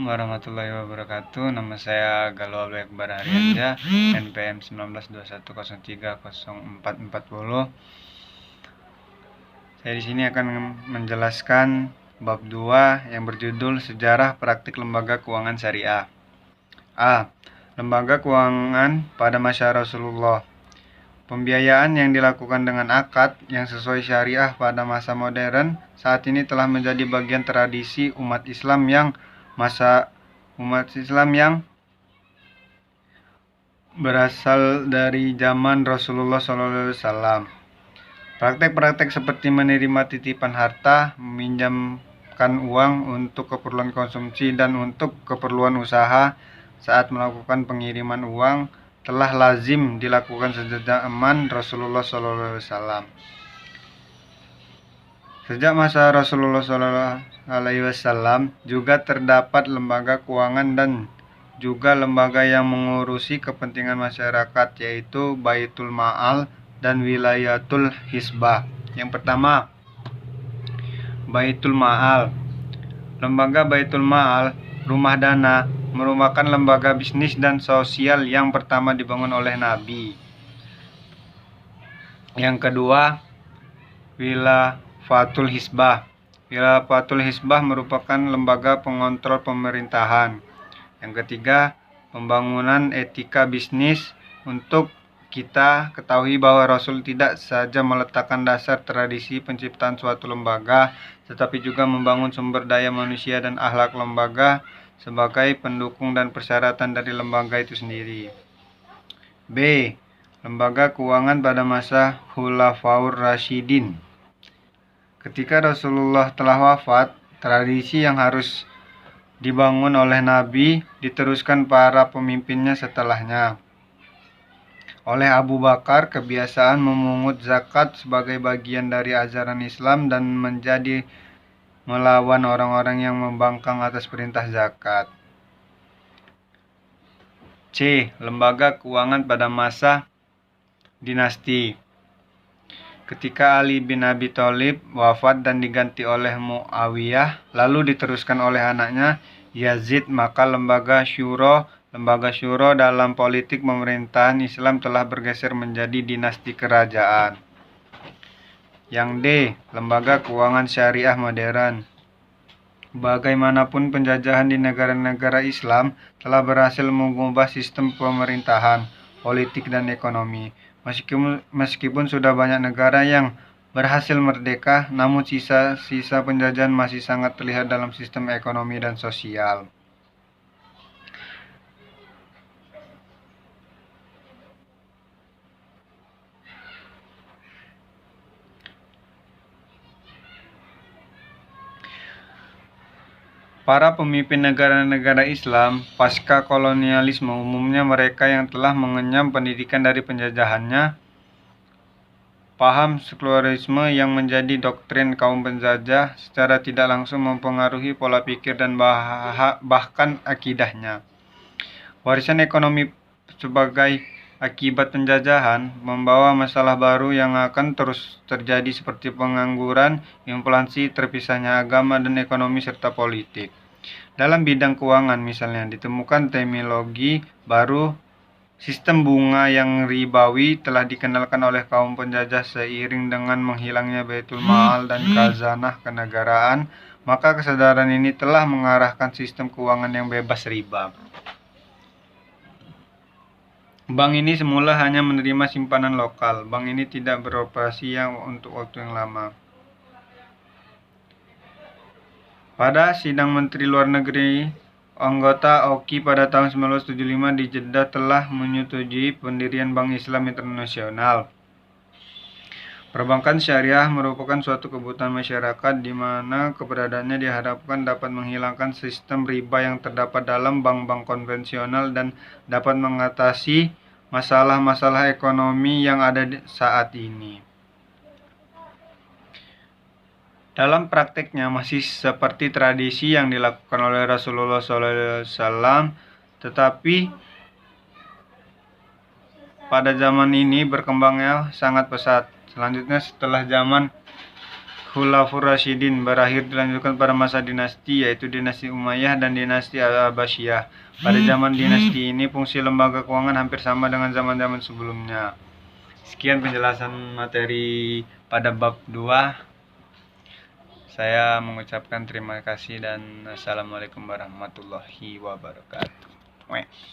Assalamualaikum warahmatullahi wabarakatuh. Nama saya Galuh Abdul Akbar Haryanja, NPM 1921030440. Saya di sini akan menjelaskan bab 2 yang berjudul Sejarah Praktik Lembaga Keuangan Syariah. A. Lembaga keuangan pada masa Rasulullah. Pembiayaan yang dilakukan dengan akad yang sesuai syariah pada masa modern saat ini telah menjadi bagian tradisi umat Islam yang berasal dari zaman Rasulullah SAW. Praktek-praktek seperti menerima titipan harta, meminjamkan uang untuk keperluan konsumsi dan untuk keperluan usaha saat melakukan pengiriman uang telah lazim dilakukan sejak zaman Rasulullah SAW. Sejak masa Rasulullah SAW juga terdapat lembaga keuangan dan juga lembaga yang mengurusi kepentingan masyarakat, yaitu Baitul Ma'al dan Wilayatul Hisbah. Yang pertama, Baitul Ma'al. Lembaga Baitul Ma'al, rumah dana, merupakan lembaga bisnis dan sosial yang pertama dibangun oleh Nabi. Yang kedua, Wilayatul Hisbah. Wilayatul Hisbah merupakan lembaga pengontrol pemerintahan. Yang ketiga, pembangunan etika bisnis. Untuk kita ketahui bahwa Rasul tidak saja meletakkan dasar tradisi penciptaan suatu lembaga, tetapi juga membangun sumber daya manusia dan akhlak lembaga sebagai pendukung dan persyaratan dari lembaga itu sendiri. B. Lembaga keuangan pada masa Khulafaur Rasyidin. Ketika Rasulullah telah wafat, tradisi yang harus dibangun oleh Nabi diteruskan para pemimpinnya setelahnya. Oleh Abu Bakar, kebiasaan memungut zakat sebagai bagian dari ajaran Islam dan menjadi melawan orang-orang yang membangkang atas perintah zakat. C. Lembaga keuangan pada masa dinasti. Ketika Ali bin Abi Thalib wafat dan diganti oleh Muawiyah, lalu diteruskan oleh anaknya Yazid, maka lembaga syuro dalam politik pemerintahan Islam telah bergeser menjadi dinasti kerajaan. Yang D. Lembaga keuangan syariah modern. Bagaimanapun penjajahan di negara-negara Islam telah berhasil mengubah sistem pemerintahan, politik, dan ekonomi. Meskipun sudah banyak negara yang berhasil merdeka, namun sisa-sisa penjajahan masih sangat terlihat dalam sistem ekonomi dan sosial. Para pemimpin negara-negara Islam pasca kolonialisme, umumnya mereka yang telah mengenyam pendidikan dari penjajahannya, paham sekularisme yang menjadi doktrin kaum penjajah secara tidak langsung mempengaruhi pola pikir dan bahkan akidahnya. Warisan ekonomi sebagai akibat penjajahan membawa masalah baru yang akan terus terjadi seperti pengangguran, inflasi, terpisahnya agama dan ekonomi serta politik. Dalam bidang keuangan misalnya ditemukan terminologi baru. Sistem bunga yang ribawi telah dikenalkan oleh kaum penjajah seiring dengan menghilangnya Baitul Ma'al dan khazanah kenegaraan, maka kesadaran ini telah mengarahkan sistem keuangan yang bebas riba. Bank ini semula hanya menerima simpanan lokal. Bank ini tidak beroperasi untuk waktu yang lama. Pada sidang Menteri Luar Negeri, anggota OKI pada tahun 1975 di Jeddah telah menyetujui pendirian Bank Islam Internasional. Perbankan syariah merupakan suatu kebutuhan masyarakat di mana keberadaannya diharapkan dapat menghilangkan sistem riba yang terdapat dalam bank-bank konvensional dan dapat mengatasi masalah-masalah ekonomi yang ada saat ini. Dalam prakteknya masih seperti tradisi yang dilakukan oleh Rasulullah SAW, tetapi pada zaman ini berkembangnya sangat pesat. Selanjutnya setelah zaman Khulafaur Rasyidin berakhir dilanjutkan pada masa dinasti, yaitu dinasti Umayyah dan dinasti Al-Abbasiyah. Pada zaman dinasti ini fungsi lembaga keuangan hampir sama dengan zaman-zaman sebelumnya. Sekian penjelasan materi pada bab 2. Saya mengucapkan terima kasih dan assalamualaikum warahmatullahi wabarakatuh.